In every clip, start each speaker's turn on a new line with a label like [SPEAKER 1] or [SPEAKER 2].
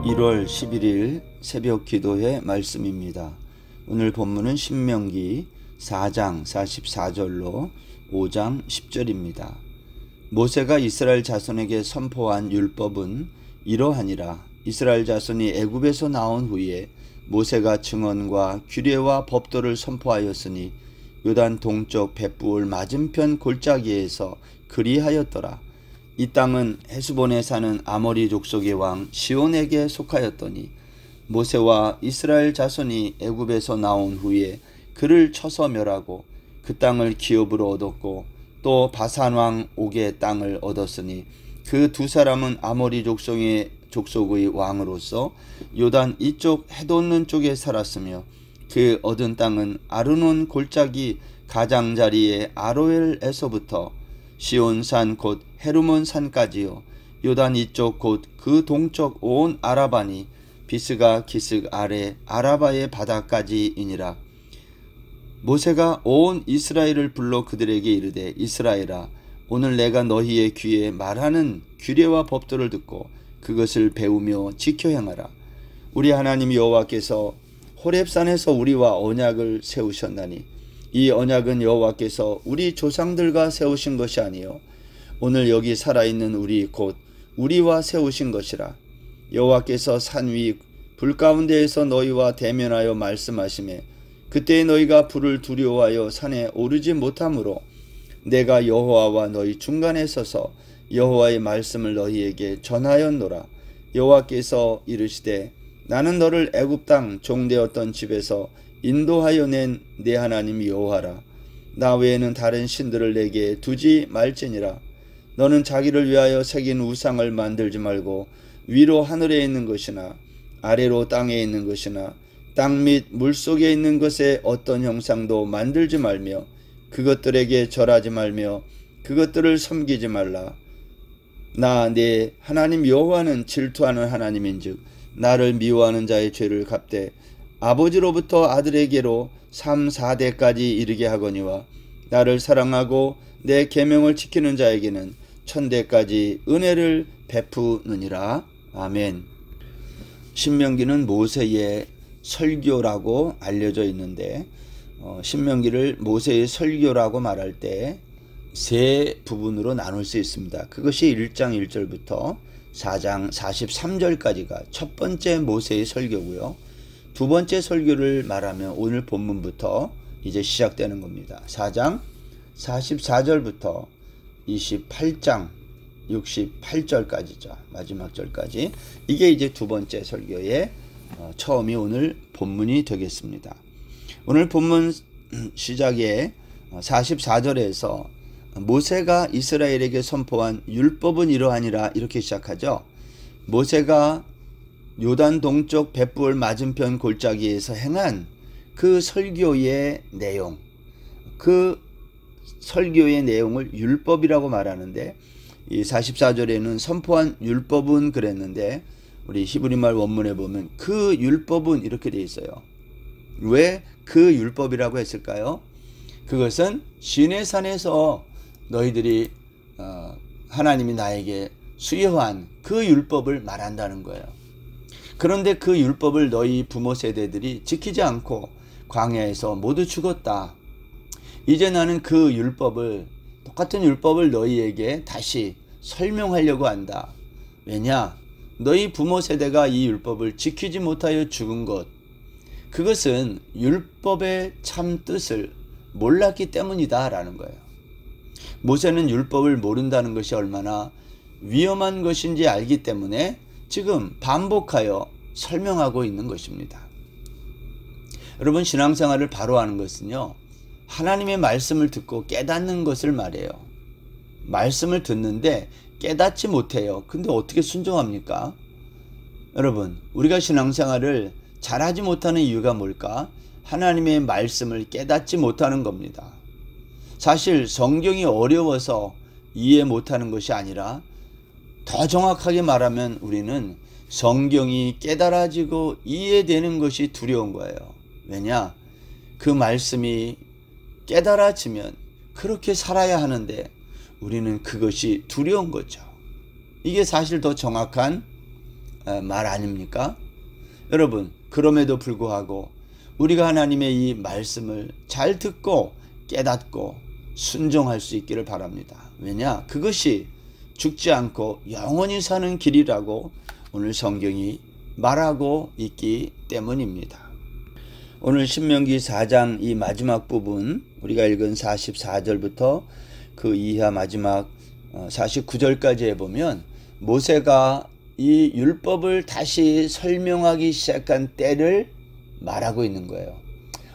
[SPEAKER 1] 1월 11일 새벽 기도회 말씀입니다. 오늘 본문은 신명기 4장 44절로 5장 10절입니다. 모세가 이스라엘 자손에게 선포한 율법은 이러하니라. 이스라엘 자손이 애굽에서 나온 후에 모세가 증언과 규례와 법도를 선포하였으니 요단 동쪽 벳부을 맞은편 골짜기에서 그리하였더라. 이 땅은 헤스본에 사는 아모리 족속의 왕 시온에게 속하였더니 모세와 이스라엘 자손이 애굽에서 나온 후에 그를 쳐서 멸하고 그 땅을 기업으로 얻었고 또 바산 왕 옥의 땅을 얻었으니 그 두 사람은 아모리 족속의 왕으로서 요단 이쪽 해돋는 쪽에 살았으며 그 얻은 땅은 아르논 골짜기 가장자리의 아로엘에서부터 시온산 곧 헤르몬 산까지요 요단 이쪽 곧 그 동쪽 온 아라바니 비스가 기슭 아래 아라바의 바다까지이니라. 모세가 온 이스라엘을 불러 그들에게 이르되 이스라엘아 오늘 내가 너희의 귀에 말하는 규례와 법도를 듣고 그것을 배우며 지켜 행하라. 우리 하나님 여호와께서 호렙산에서 우리와 언약을 세우셨나니 이 언약은 여호와께서 우리 조상들과 세우신 것이 아니요 오늘 여기 살아있는 우리 곧 우리와 세우신 것이라. 여호와께서 산 위 불 가운데에서 너희와 대면하여 말씀하시매 그때 너희가 불을 두려워하여 산에 오르지 못하므로 내가 여호와와 너희 중간에 서서 여호와의 말씀을 너희에게 전하였노라. 여호와께서 이르시되 나는 너를 애굽 땅 종되었던 집에서 인도하여 낸 내 하나님 여호와라. 나 외에는 다른 신들을 내게 두지 말지니라. 너는 자기를 위하여 새긴 우상을 만들지 말고 위로 하늘에 있는 것이나 아래로 땅에 있는 것이나 땅 및 물속에 있는 것에 어떤 형상도 만들지 말며 그것들에게 절하지 말며 그것들을 섬기지 말라. 나 내 하나님 여호와는 질투하는 하나님인즉 나를 미워하는 자의 죄를 갚되 아버지로부터 아들에게로 3, 4대까지 이르게 하거니와 나를 사랑하고 내 계명을 지키는 자에게는 1000대까지 은혜를 베푸느니라. 아멘. 신명기는 모세의 설교라고 알려져 있는데 신명기를 모세의 설교라고 말할 때 세 부분으로 나눌 수 있습니다. 그것이 1장 1절부터 4장 43절까지가 첫 번째 모세의 설교고요. 두 번째 설교를 말하면 오늘 본문부터 이제 시작되는 겁니다. 4장 44절부터 28장 68절까지죠. 마지막 절까지. 이게 이제 두 번째 설교의 처음이 오늘 본문이 되겠습니다. 오늘 본문 시작에 44절에서 모세가 이스라엘에게 선포한 율법은 이러하니라 이렇게 시작하죠. 모세가 요단 동쪽 벳부을 맞은편 골짜기에서 행한 그 설교의 내용, 그 설교의 내용을 율법이라고 말하는데 이 44절에는 선포한 율법은 그랬는데 우리 히브리말 원문에 보면 그 율법은 이렇게 되어 있어요. 왜 그 율법이라고 했을까요? 그것은 시내산에서 너희들이 하나님이 나에게 수여한 그 율법을 말한다는 거예요. 그런데 그 율법을 너희 부모 세대들이 지키지 않고 광야에서 모두 죽었다. 이제 나는 그 율법을 똑같은 율법을 너희에게 다시 설명하려고 한다. 왜냐? 너희 부모 세대가 이 율법을 지키지 못하여 죽은 것, 그것은 율법의 참 뜻을 몰랐기 때문이다 라는 거예요. 모세는 율법을 모른다는 것이 얼마나 위험한 것인지 알기 때문에 지금 반복하여 설명하고 있는 것입니다. 여러분, 신앙생활을 바로 하는 것은요, 하나님의 말씀을 듣고 깨닫는 것을 말해요. 말씀을 듣는데 깨닫지 못해요. 근데 어떻게 순종합니까? 여러분, 우리가 신앙생활을 잘하지 못하는 이유가 뭘까? 하나님의 말씀을 깨닫지 못하는 겁니다. 사실 성경이 어려워서 이해 못하는 것이 아니라 더 정확하게 말하면 우리는 성경이 깨달아지고 이해되는 것이 두려운 거예요. 왜냐? 그 말씀이 깨달아지면 그렇게 살아야 하는데 우리는 그것이 두려운 거죠. 이게 사실 더 정확한 말 아닙니까? 여러분, 그럼에도 불구하고 우리가 하나님의 이 말씀을 잘 듣고 깨닫고 순종할 수 있기를 바랍니다. 왜냐? 그것이 죽지 않고 영원히 사는 길이라고 오늘 성경이 말하고 있기 때문입니다. 오늘 신명기 4장 이 마지막 부분, 우리가 읽은 44절부터 그 이하 마지막 49절까지에 보면 모세가 이 율법을 다시 설명하기 시작한 때를 말하고 있는 거예요.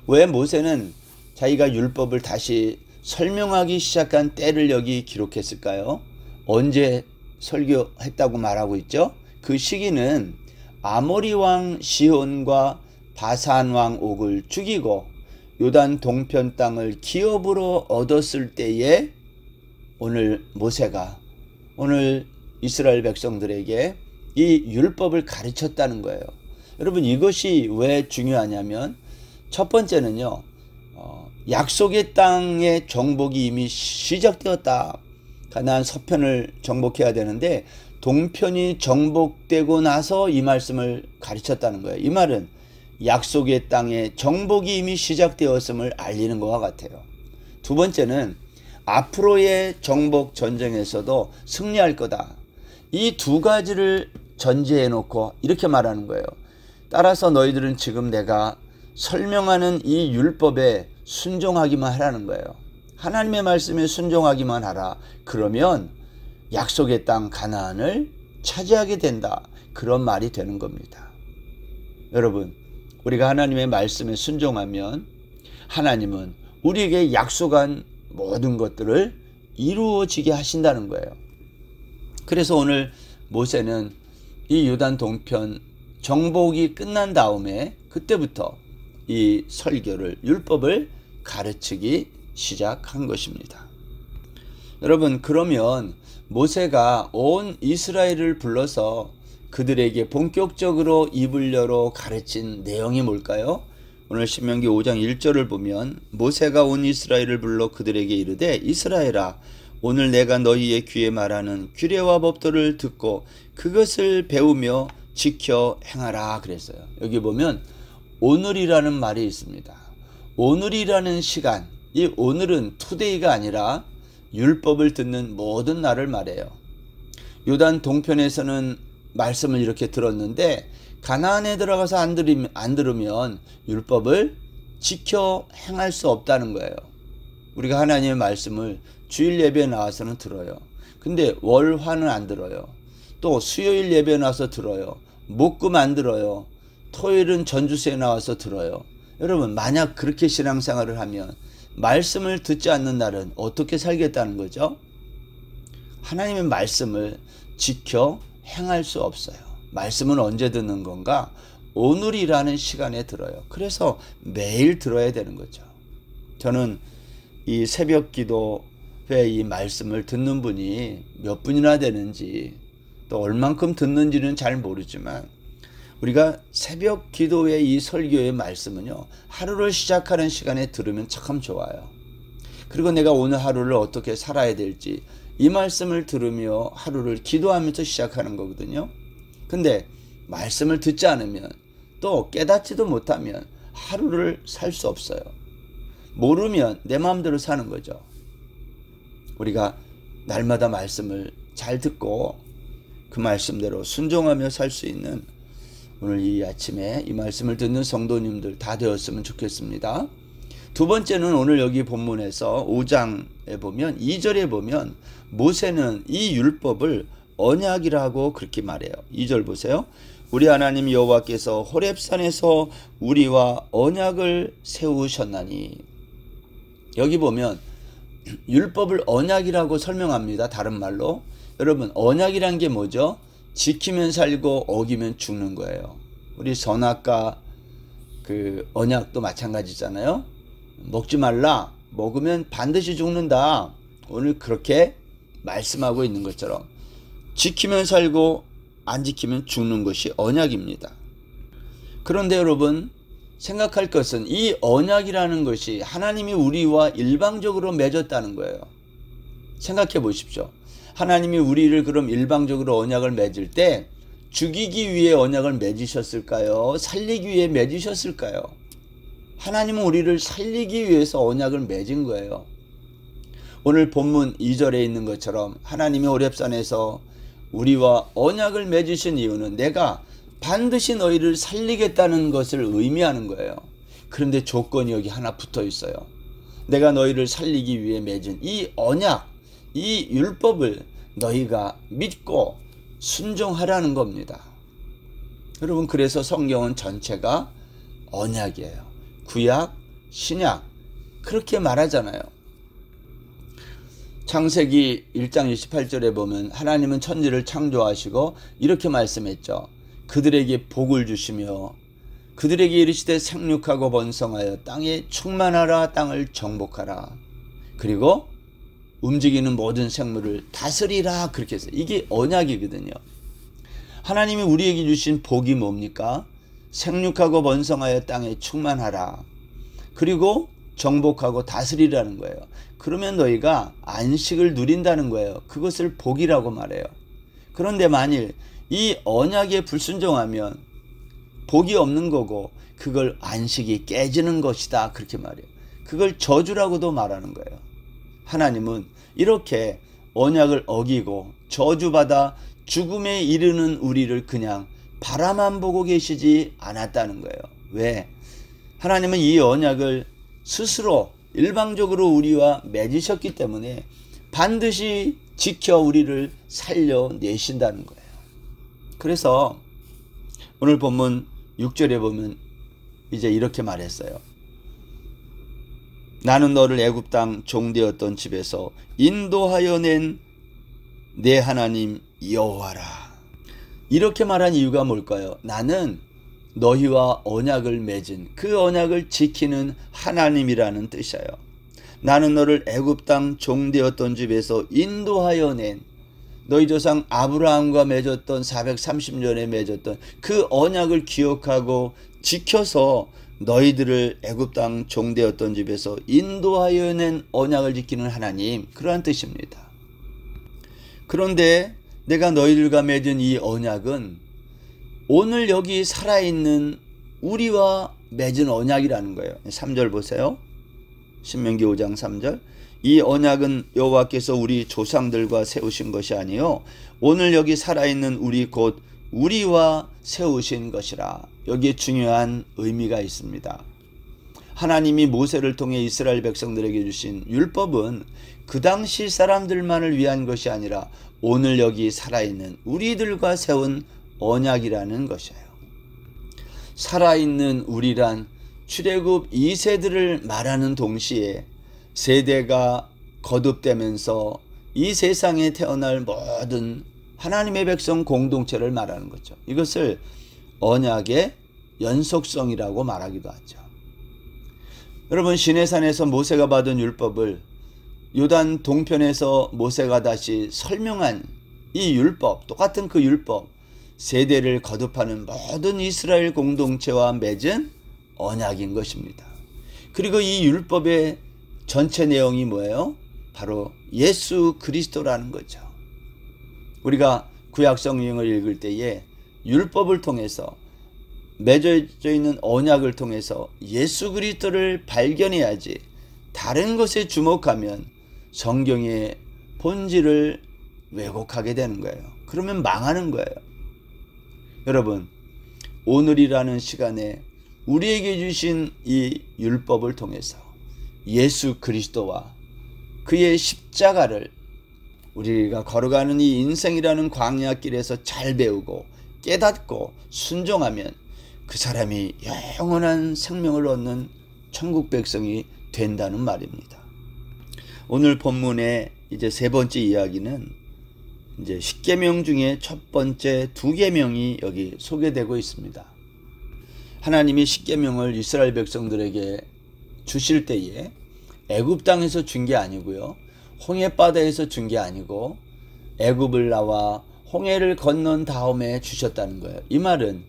[SPEAKER 1] 왜 모세는 자기가 율법을 다시 설명하기 시작한 때를 여기 기록했을까요? 언제 설교했다고 말하고 있죠? 그 시기는 아모리 왕 시혼과 바산 왕 옥을 죽이고 요단 동편 땅을 기업으로 얻었을 때에 오늘 모세가 오늘 이스라엘 백성들에게 이 율법을 가르쳤다는 거예요. 여러분, 이것이 왜 중요하냐면 첫 번째는요, 약속의 땅의 정복이 이미 시작되었다. 가나안 서편을 정복해야 되는데 동편이 정복되고 나서 이 말씀을 가르쳤다는 거예요. 이 말은 약속의 땅의 정복이 이미 시작되었음을 알리는 것과 같아요. 두 번째는 앞으로의 정복 전쟁에서도 승리할 거다. 이 두 가지를 전제해 놓고 이렇게 말하는 거예요. 따라서 너희들은 지금 내가 설명하는 이 율법에 순종하기만 하라는 거예요. 하나님의 말씀에 순종하기만 하라. 그러면 약속의 땅 가나안을 차지하게 된다. 그런 말이 되는 겁니다. 여러분, 우리가 하나님의 말씀에 순종하면 하나님은 우리에게 약속한 모든 것들을 이루어지게 하신다는 거예요. 그래서 오늘 모세는 이 요단 동편 정복이 끝난 다음에 그때부터 이 설교를, 율법을 가르치기 시작한 것입니다. 여러분, 그러면 모세가 온 이스라엘을 불러서 그들에게 본격적으로 입을 열어 가르친 내용이 뭘까요? 오늘 신명기 5장 1절을 보면 모세가 온 이스라엘을 불러 그들에게 이르되 이스라엘아, 오늘 내가 너희의 귀에 말하는 규례와 법도를 듣고 그것을 배우며 지켜 행하라 그랬어요. 여기 보면 오늘이라는 말이 있습니다. 오늘이라는 시간, 이 오늘은 투데이가 아니라 율법을 듣는 모든 날을 말해요. 요단 동편에서는 말씀을 이렇게 들었는데 가나안에 들어가서 안 들으면 율법을 지켜 행할 수 없다는 거예요. 우리가 하나님의 말씀을 주일 예배에 나와서는 들어요. 근데 월화는 안 들어요. 또 수요일 예배에 나와서 들어요. 목금 안 들어요. 토요일은 전주세에 나와서 들어요. 여러분, 만약 그렇게 신앙생활을 하면 말씀을 듣지 않는 날은 어떻게 살겠다는 거죠? 하나님의 말씀을 지켜 행할 수 없어요. 말씀은 언제 듣는 건가? 오늘이라는 시간에 들어요. 그래서 매일 들어야 되는 거죠. 저는 이 새벽 기도회 이 말씀을 듣는 분이 몇 분이나 되는지 또 얼만큼 듣는지는 잘 모르지만 우리가 새벽 기도회 이 설교의 말씀은요, 하루를 시작하는 시간에 들으면 참 좋아요. 그리고 내가 오늘 하루를 어떻게 살아야 될지 이 말씀을 들으며 하루를 기도하면서 시작하는 거거든요. 근데 말씀을 듣지 않으면 또 깨닫지도 못하면 하루를 살 수 없어요. 모르면 내 마음대로 사는 거죠. 우리가 날마다 말씀을 잘 듣고 그 말씀대로 순종하며 살 수 있는 오늘 이 아침에 이 말씀을 듣는 성도님들 다 되었으면 좋겠습니다. 두 번째는 오늘 여기 본문에서 5장에 보면 2절에 보면 모세는 이 율법을 언약이라고 그렇게 말해요. 2절 보세요. 우리 하나님 여호와께서 호렙산에서 우리와 언약을 세우셨나니. 여기 보면 율법을 언약이라고 설명합니다. 다른 말로. 여러분, 언약이란 게 뭐죠? 지키면 살고 어기면 죽는 거예요. 우리 선악과 그 언약도 마찬가지잖아요. 먹지 말라. 먹으면 반드시 죽는다. 오늘 그렇게 말씀하고 있는 것처럼 지키면 살고 안 지키면 죽는 것이 언약입니다. 그런데 여러분, 생각할 것은 이 언약이라는 것이 하나님이 우리와 일방적으로 맺었다는 거예요. 생각해 보십시오. 하나님이 우리를 그럼 일방적으로 언약을 맺을 때 죽이기 위해 언약을 맺으셨을까요? 살리기 위해 맺으셨을까요? 하나님은 우리를 살리기 위해서 언약을 맺은 거예요. 오늘 본문 2절에 있는 것처럼 하나님이 호렙산에서 우리와 언약을 맺으신 이유는 내가 반드시 너희를 살리겠다는 것을 의미하는 거예요. 그런데 조건이 여기 하나 붙어 있어요. 내가 너희를 살리기 위해 맺은 이 언약, 이 율법을 너희가 믿고 순종하라는 겁니다. 여러분, 그래서 성경은 전체가 언약이에요. 구약, 신약, 그렇게 말하잖아요. 창세기 1장 28절에 보면 하나님은 천지를 창조하시고 이렇게 말씀했죠. 그들에게 복을 주시며 그들에게 이르시되 생육하고 번성하여 땅에 충만하라, 땅을 정복하라. 그리고 움직이는 모든 생물을 다스리라, 그렇게 했어요. 이게 언약이거든요. 하나님이 우리에게 주신 복이 뭡니까? 생육하고 번성하여 땅에 충만하라. 그리고 정복하고 다스리라는 거예요. 그러면 너희가 안식을 누린다는 거예요. 그것을 복이라고 말해요. 그런데 만일 이 언약에 불순종하면 복이 없는 거고 그걸 안식이 깨지는 것이다, 그렇게 말해요. 그걸 저주라고도 말하는 거예요. 하나님은 이렇게 언약을 어기고 저주받아 죽음에 이르는 우리를 그냥 바라만 보고 계시지 않았다는 거예요. 왜? 하나님은 이 언약을 스스로 일방적으로 우리와 맺으셨기 때문에 반드시 지켜 우리를 살려내신다는 거예요. 그래서 오늘 본문 6절에 보면 이제 이렇게 말했어요. 나는 너를 애굽 땅 종되었던 집에서 인도하여 낸 내 하나님 여호와라. 이렇게 말한 이유가 뭘까요? 나는 너희와 언약을 맺은 그 언약을 지키는 하나님이라는 뜻이에요. 나는 너를 애굽 땅 종되었던 집에서 인도하여 낸 너희 조상 아브라함과 맺었던 430년에 맺었던 그 언약을 기억하고 지켜서 너희들을 애굽 땅 종되었던 집에서 인도하여 낸 언약을 지키는 하나님, 그러한 뜻입니다. 그런데 내가 너희들과 맺은 이 언약은 오늘 여기 살아있는 우리와 맺은 언약이라는 거예요. 3절 보세요. 신명기 5장 3절. 이 언약은 여호와께서 우리 조상들과 세우신 것이 아니요 오늘 여기 살아있는 우리 곧 우리와 세우신 것이라. 여기에 중요한 의미가 있습니다. 하나님이 모세를 통해 이스라엘 백성들에게 주신 율법은 그 당시 사람들만을 위한 것이 아니라 오늘 여기 살아있는 우리들과 세운 언약이라는 것이에요. 살아있는 우리란 출애굽 2세들을 말하는 동시에 세대가 거듭되면서 이 세상에 태어날 모든 하나님의 백성 공동체를 말하는 거죠. 이것을 언약의 연속성이라고 말하기도 하죠. 여러분, 시내산에서 모세가 받은 율법을 요단 동편에서 모세가 다시 설명한 이 율법, 똑같은 그 율법, 세대를 거듭하는 모든 이스라엘 공동체와 맺은 언약인 것입니다. 그리고 이 율법의 전체 내용이 뭐예요? 바로 예수 그리스도라는 거죠. 우리가 구약 성경을 읽을 때에 율법을 통해서 맺어져 있는 언약을 통해서 예수 그리스도를 발견해야지 다른 것에 주목하면 성경의 본질을 왜곡하게 되는 거예요. 그러면 망하는 거예요. 여러분, 오늘이라는 시간에 우리에게 주신 이 율법을 통해서 예수 그리스도와 그의 십자가를 우리가 걸어가는 이 인생이라는 광야길에서 잘 배우고 깨닫고 순종하면 그 사람이 영원한 생명을 얻는 천국 백성이 된다는 말입니다. 오늘 본문의 이제 세 번째 이야기는 이제 십계명 중에 첫 번째 두 계명이 여기 소개되고 있습니다. 하나님이 십계명을 이스라엘 백성들에게 주실 때에 애굽 땅에서 준 게 아니고요, 홍해 바다에서 준 게 아니고 애굽을 나와 홍해를 건넌 다음에 주셨다는 거예요. 이 말은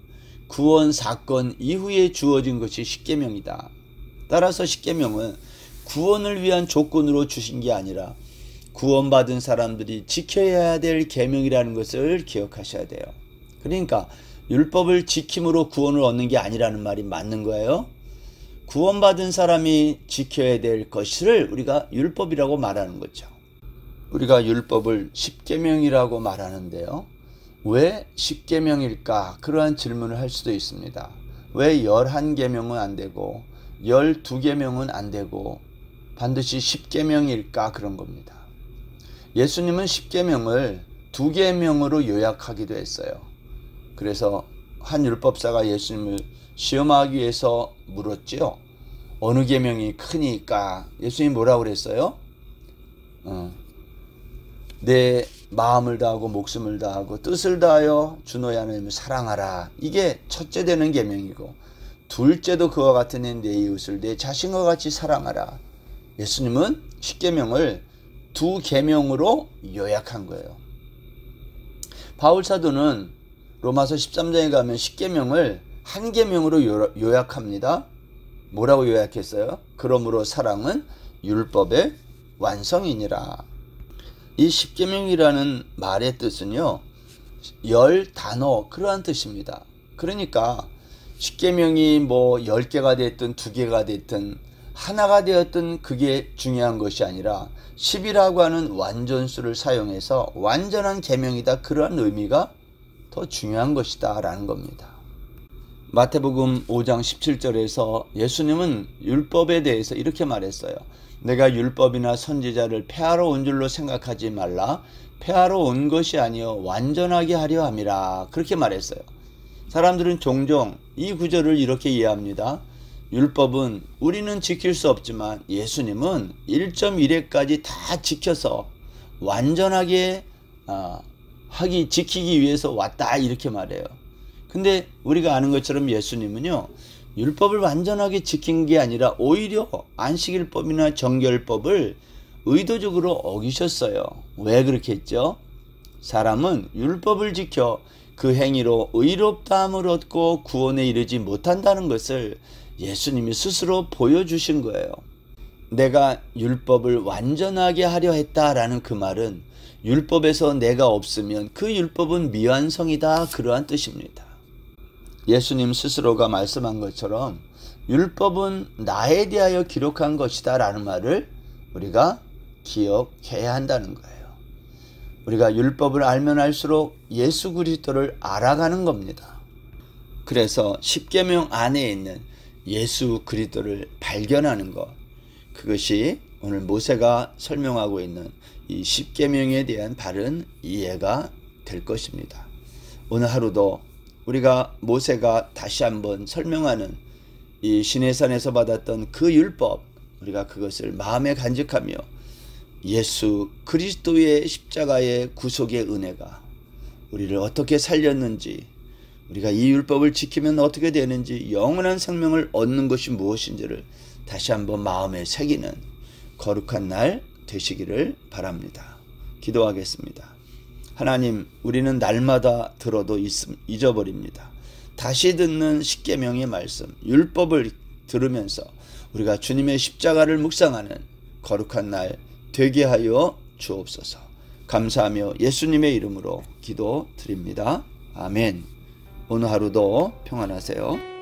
[SPEAKER 1] 구원 사건 이후에 주어진 것이 십계명이다. 따라서 십계명은 구원을 위한 조건으로 주신 게 아니라 구원받은 사람들이 지켜야 될 계명이라는 것을 기억하셔야 돼요. 그러니까 율법을 지킴으로 구원을 얻는 게 아니라는 말이 맞는 거예요. 구원받은 사람이 지켜야 될 것을 우리가 율법이라고 말하는 거죠. 우리가 율법을 십계명이라고 말하는데요. 왜 십계명일까? 그러한 질문을 할 수도 있습니다. 왜 11계명은 안 되고 12계명은 안 되고 반드시 십계명일까? 그런 겁니다. 예수님은 십계명을 2계명으로 요약하기도 했어요. 그래서 한 율법사가 예수님을 시험하기 위해서 물었지요. 어느 계명이 크니까? 예수님이 뭐라고 그랬어요? 내 마음을 다하고 목숨을 다하고 뜻을 다하여 주 너의 하나님을 사랑하라. 이게 첫째 되는 계명이고, 둘째도 그와 같은 내 이웃을 내 자신과 같이 사랑하라. 예수님은 십계명을 2계명으로 요약한 거예요. 바울 사도는 로마서 13장에 가면 십계명을 1계명으로 요약합니다. 뭐라고 요약했어요? 그러므로 사랑은 율법의 완성이니라. 이 십계명이라는 말의 뜻은요, 10단어 그러한 뜻입니다. 그러니까 십계명이 뭐 10개가 됐든 2개가 됐든 하나가 되었든 그게 중요한 것이 아니라 10이라고 하는 완전수를 사용해서 완전한 계명이다, 그러한 의미가 더 중요한 것이다 라는 겁니다. 마태복음 5장 17절에서 예수님은 율법에 대해서 이렇게 말했어요. 내가 율법이나 선지자를 폐하러 온 줄로 생각하지 말라. 폐하러 온 것이 아니요 완전하게 하려 함이라. 그렇게 말했어요. 사람들은 종종 이 구절을 이렇게 이해합니다. 율법은 우리는 지킬 수 없지만 예수님은 1.1회까지 다 지켜서 완전하게 지키기 위해서 왔다, 이렇게 말해요. 근데 우리가 아는 것처럼 예수님은요, 율법을 완전하게 지킨 게 아니라 오히려 안식일법이나 정결법을 의도적으로 어기셨어요. 왜 그렇게 했죠? 사람은 율법을 지켜 그 행위로 의롭다함을 얻고 구원에 이르지 못한다는 것을 예수님이 스스로 보여주신 거예요. 내가 율법을 완전하게 하려 했다라는 그 말은 율법에서 내가 없으면 그 율법은 미완성이다, 그러한 뜻입니다. 예수님 스스로가 말씀한 것처럼 율법은 나에 대하여 기록한 것이다 라는 말을 우리가 기억해야 한다는 거예요. 우리가 율법을 알면 알수록 예수 그리스도를 알아가는 겁니다. 그래서 십계명 안에 있는 예수 그리스도를 발견하는 것, 그것이 오늘 모세가 설명하고 있는 이 십계명에 대한 바른 이해가 될 것입니다. 오늘 하루도 우리가 모세가 다시 한번 설명하는 이 시내산에서 받았던 그 율법, 우리가 그것을 마음에 간직하며 예수 그리스도의 십자가의 구속의 은혜가 우리를 어떻게 살렸는지, 우리가 이 율법을 지키면 어떻게 되는지, 영원한 생명을 얻는 것이 무엇인지를 다시 한번 마음에 새기는 거룩한 날 되시기를 바랍니다. 기도하겠습니다. 하나님, 우리는 날마다 들어도 잊어버립니다. 다시 듣는 십계명의 말씀, 율법을 들으면서 우리가 주님의 십자가를 묵상하는 거룩한 날 되게 하여 주옵소서. 감사하며 예수님의 이름으로 기도드립니다. 아멘. 오늘 하루도 평안하세요.